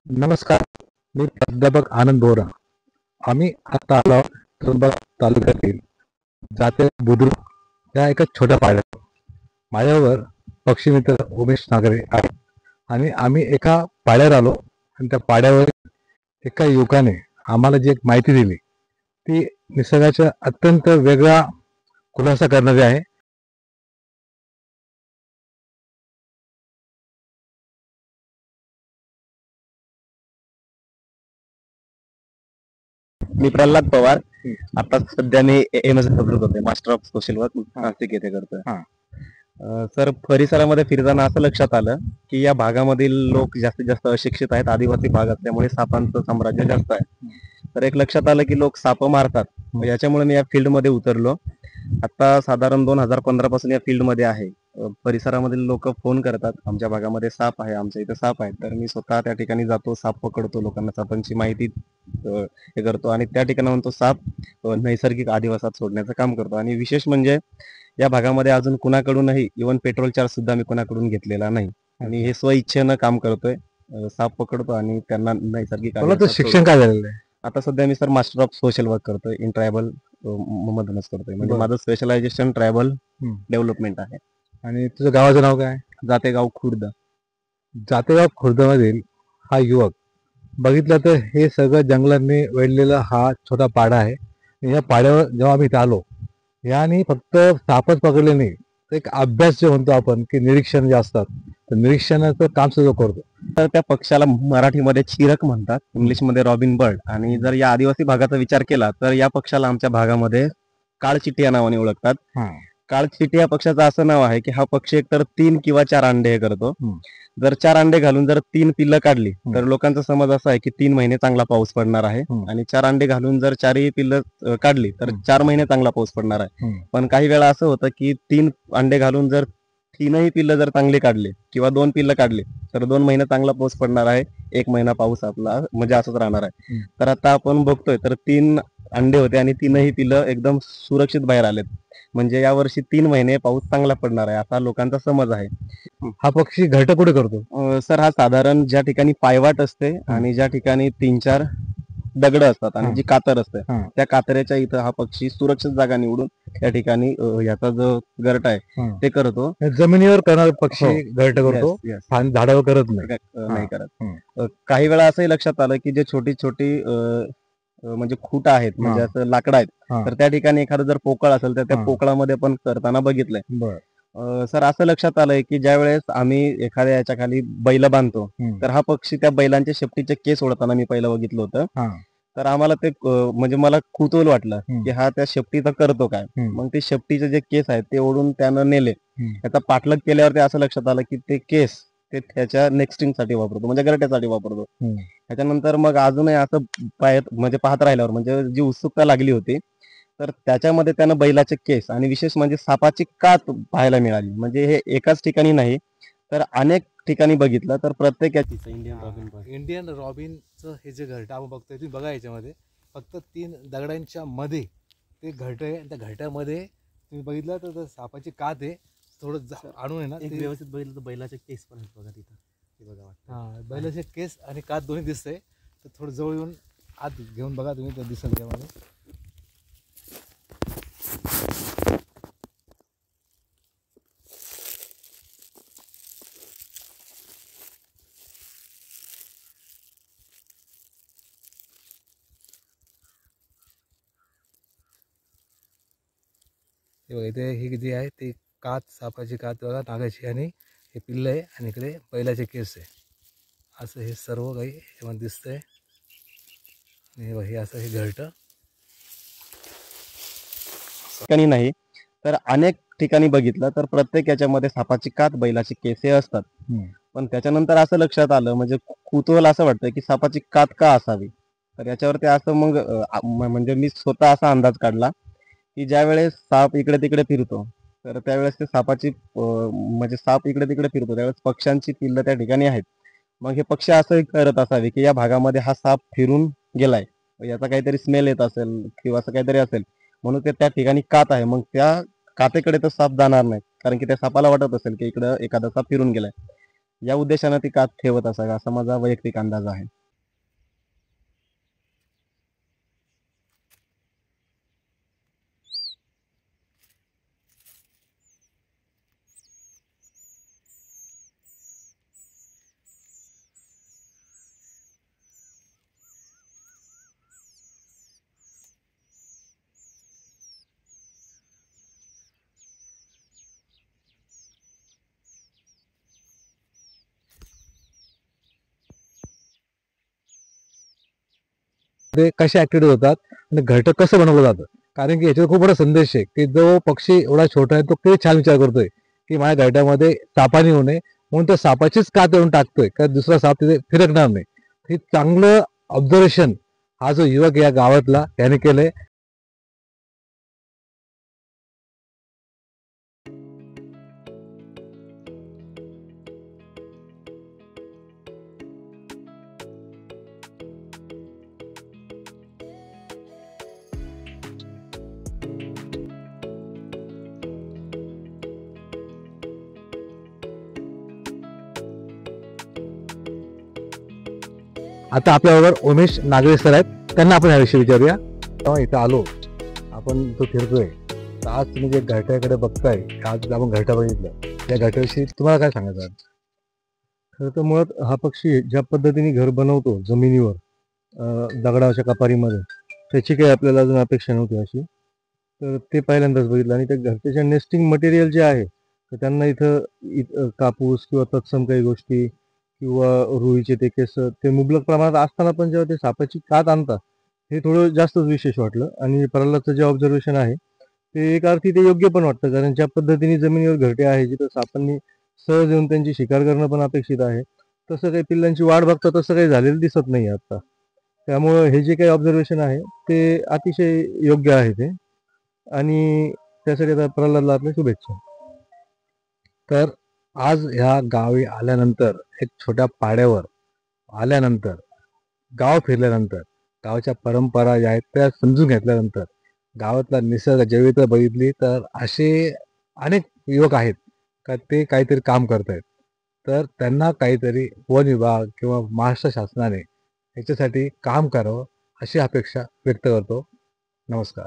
नमस्कार. मी प्राध्यापक आनंद बोरा. आम्ही आता आलो आहोत त्र्यंबक तालुक्यातील जाते बुद्रुक या एका छोट्या पाड्यात. माझ्यावर पक्षीमित्र उमेश नागरे आहे आणि आम्ही एका पाड्यावर आलो आणि त्या पाड्यावर एका युवकाने आम्हाला जी एक माहिती दिली ती निसर्गाच्या अत्यंत वेगळा खुलासा करणारी आहे. मी प्रल्हाद पवार. आता सध्या मी एम एस करतोय, master of social work Nashik येथे करतोय. हा. सर, परिसरामध्ये फिरताना असं लक्षात आलं की या भागामधील लोक जास्तीत जास्त अशिक्षित आहेत. आदिवासी भाग असल्यामुळे सापांचं साम्राज्य जास्त आहे. तर एक लक्षात आलं की लोक साप मारतात. याच्यामुळे मी या फील्ड मध्ये उतरलो. आता साधारण 2015 पासून या फील्ड मध्ये आहे. परिसरामधील लोक फोन करतात, आमच्या भागामध्ये साप आहे, आमच्या इथे साप आहे. तर मी स्वतः त्या ठिकाणी जातो, साप पकडतो, लोकांना सापांची माहिती हे करतो आणि त्या ठिकाणाहून तो साप नैसर्गिक अधिवासात सोडण्याचं काम करतो. आणि विशेष म्हणजे या भागामध्ये अजून कुणाकडूनही इव्हन पेट्रोल चार्ज सुद्धा मी कुणाकडून घेतलेला नाही आणि हे स्वइच्छेनं काम करतोय. साप पकडतो आणि त्यांना नैसर्गिक मला तर अधिवासात शिक्षण सोडतो. काय झालेलं आहे? आता सध्या मी sir master of social work करतोय इन ट्रायबल मधूनच करतोय. म्हणजे बरं. माझं स्पेशलायझेशन ट्रायबल हम्म. डेव्हलपमेंट आहे. आणि तुझं गावाचं नाव काय? जातेगाव खुर्द. जातेगाव खुर्दमधील हा युवक बघितलं तर हे सगळं जंगलांनी वेढलेला हा छोटा पाडा आहे. आणि या पाड्यावर जेव्हा आम्ही इथे आलो, याने फक्त सापच पकडले नाही, तर एक अभ्यास जे म्हणतो आपण की निरीक्षण जे असतात, तर निरीक्षणाचं काम सुद्धा करतो. तर त्या पक्षाला मराठीमध्ये चिरक म्हणतात, इंग्लिशमध्ये रॉबिन बर्ड. आणि जर या आदिवासी भागाचा विचार केला तर या पक्षाला आमच्या भागामध्ये काळचिटी या नावाने ओळखतात. काळचिटी या पक्षाचं असं नाव आहे की हा पक्षी एकतर 3 किंवा 4 अंडे हे करतो. जर 4 अंडे घालून जर 3 पिल्लं काढली तर लोकांचा समज असा आहे की 3 महिने चांगला पाऊस पडणार आहे. आणि 4 अंडे घालून जर 4ही पिल्लं काढली तर 4 महिने चांगला पाऊस पडणार आहे. पण काही वेळा असं होतं की 3 अंडे घालून जर 3ही पिल्लं जर चांगली काढली किंवा 2 पिल्लं काढली तर 2 महिने चांगला पाऊस पडणार आहे, 1 महिना पाऊस आपला म्हणजे असंच राहणार आहे. तर आता आपण बघतोय तर 3 अंडे होते आणि 3ही पिल्लं एकदम सुरक्षित बाहेर आलेत. म्हणजे यावर्षी 3 महिने पाऊस चांगला पडणार आहे असा लोकांचा समज आहे. हा पक्षी घरटं कुठे करतो? सर, हा साधारण ज्या ठिकाणी पायवाट असते आणि ज्या ठिकाणी 3-4 दगड असतात आणि जी कातर असते त्या कातऱ्याच्या इथं हा पक्षी सुरक्षित जागा निवडून त्या ठिकाणी याचा जो घरट आहे ते करतो. जमिनीवर करणारा पक्षी हो. घरटं करतो, Yes, yes. आणि झाडावर करत नाही. नाही करत. काही वेळा असंही लक्षात आलं की जे छोटी छोटी म्हणजे खूट आहेत, म्हणजे असं लाकडं आहेत, तर त्या ठिकाणी एखादं जर पोकळ असेल तर त्या पोकळामध्ये पण करताना बघितलंय. सर, असं लक्षात आलंय की ज्या वेळेस आम्ही एखाद्या याच्या खाली बैल बांधतो तर हा पक्षी त्या बैलांच्या शेपटीचे केस ओढताना मी पहिलं बघितलं होतं. तर आम्हाला ते म्हणजे मला कुतूहल वाटलं की हा त्या शेपटीचा करतो काय. मग ते शेपटीचे जे केस आहेत ते ओढून त्यानं नेले. त्याचा पाठलाग केल्यावर असं लक्षात आलं की ते केस ते त्याच्या नेक्स्टिंग साठी वापरतो, म्हणजे गरट्यासाठी वापरतो. त्याच्यानंतर मग अजूनही असं म्हणजे पाहत राहिल्यावर म्हणजे जी उत्सुकता लागली होती तर त्याच्यामध्ये त्यानं बैलाचे केस आणि विशेष म्हणजे सापाची कात पाहायला मिळाली. म्हणजे हे एकाच ठिकाणी नाही तर अनेक ठिकाणी बघितलं तर प्रत्येक इंडियन रॉबिनचं हे जे घरटं आपण बघतोय, तुम्ही बघा याच्यामध्ये फक्त 3 दगडांच्या मध्ये ते घरटं आहे. त्या घरट्यामध्ये तुम्ही बघितलं तर सापाची कात आहे. थोडं आणून आहे ना, एक व्यवस्थित बघितलं तर बैलाचे केस पण आहेत बघा तिथं. ते बघा वाटतं बैलाचे केस आणि कात दोन्ही दिसतंय. तर थोडं जवळ येऊन आत घेऊन बघा तुम्ही, ते दिसेल त्यामध्ये. हे बघा, इथे ही जी आहे ती कात, सापाची कात बघा, नागाची, आणि हे पिल्लं आहे आणि इकडे बैलाचे केस आहे. असं हे सर्व काही यामध्ये दिसतंय. आणि हे बघा, हे असं हे घरटं ठिकाणी नाही तर अनेक ठिकाणी बघितलं तर प्रत्येक याच्यामध्ये सापाची कात, बैलाची केस हे असतात. पण त्याच्यानंतर असं लक्षात आलं, म्हणजे कुतूहल असं वाटतं की सापाची कात का असावी. तर याच्यावरती असं मग म्हणजे मी स्वतः असा अंदाज काढला की ज्या वेळेस साप इकडे तिकडे फिरतो तर त्यावेळेस ते सापाची म्हणजे साप इकडे तिकडे फिरतो त्यावेळेस पक्ष्यांची पिल्लं त्या ठिकाणी आहेत. मग हे पक्षी असं करत असावे की या भागामध्ये हा साप फिरून गेलाय, याचा काहीतरी स्मेल येत असेल किंवा असं काहीतरी असेल, म्हणून ते त्या ठिकाणी कात आहे. मग त्या कातेकडे तर साप जाणार नाही, कारण की त्या सापाला वाटत असेल की इकडं एखादा साप फिरून गेलाय. या उद्देशानं ती कात ठेवत असावी असा माझा वैयक्तिक अंदाज आहे. ते कसे ऍक्टिव्हिटी होतात आणि घरटं कसं बनवलं जातं. कारण की याच्यात खूप मोठा संदेश आहे की जो पक्षी एवढा छोटा आहे तो किती छान विचार करतोय की माझ्या घरट्यामध्ये सापानी होऊ नये म्हणून त्या सापाचीच कात येऊन टाकतोय का दुसरा साप तिथे फिरकणार नाही. हे चांगलं ऑब्झर्वेशन हा जो युवक या गावातला त्याने केलंय. आता आपल्याबरोबर उमेश नागरे सर आहेत, त्यांना आपण याविषयी विचारूया. तेव्हा इथं आलो आपण तो फिरतोय तर आज तुम्ही जे घरट्याकडे बघताय, आज आपण घरटा बघितलं, त्या घरट्याविषयी तुम्हाला काय सांगायचं आहे? खरं तर मुळात हा पक्षी ज्या पद्धतीने घर बनवतो जमिनीवर दगडाच्या कपारीमध्ये, त्याची काही आपल्याला अजून अपेक्षा नव्हती अशी. तर ते पहिल्यांदाच बघितलं आणि त्या घरट्याच्या नेस्टिंग मटेरियल जे आहे तर त्यांना इथं कापूस किंवा तत्सम काही गोष्टी किंवा रुईचे ते केस ते मुबलक प्रमाणात असताना पण जेव्हा ते सापाची कात आणतात हे थोडं जास्तच विशेष वाटलं. आणि प्रल्हादचं जे ऑब्झर्वेशन आहे ते एक अर्थी ते योग्य पण वाटतं, कारण ज्या पद्धतीने जमिनीवर घरटे आहे जिथं सापांनी सहज येऊन त्यांची शिकार करणं पण अपेक्षित आहे, तसं काही पिल्लांची वाढ बघता तसं काही झालेलं दिसत नाही आता. त्यामुळं हे जे काही ऑब्झर्वेशन आहे ते अतिशय योग्य आहे ते, आणि त्यासाठी आता प्रल्हादला आपल्या शुभेच्छा. तर आज ह्या गावी आल्यानंतर एक छोट्या पाड्यावर आल्यानंतर गाव फिरल्यानंतर गावाच्या परंपरा ज्या आहेत त्या समजून घेतल्यानंतर गावातला निसर्ग जैविकता बघितली तर असे अनेक युवक आहेत का ते काहीतरी काम करत आहेत. तर त्यांना काहीतरी वन विभाग किंवा महाराष्ट्र शासनाने याच्यासाठी काम करावं अशी अपेक्षा व्यक्त करतो. नमस्कार.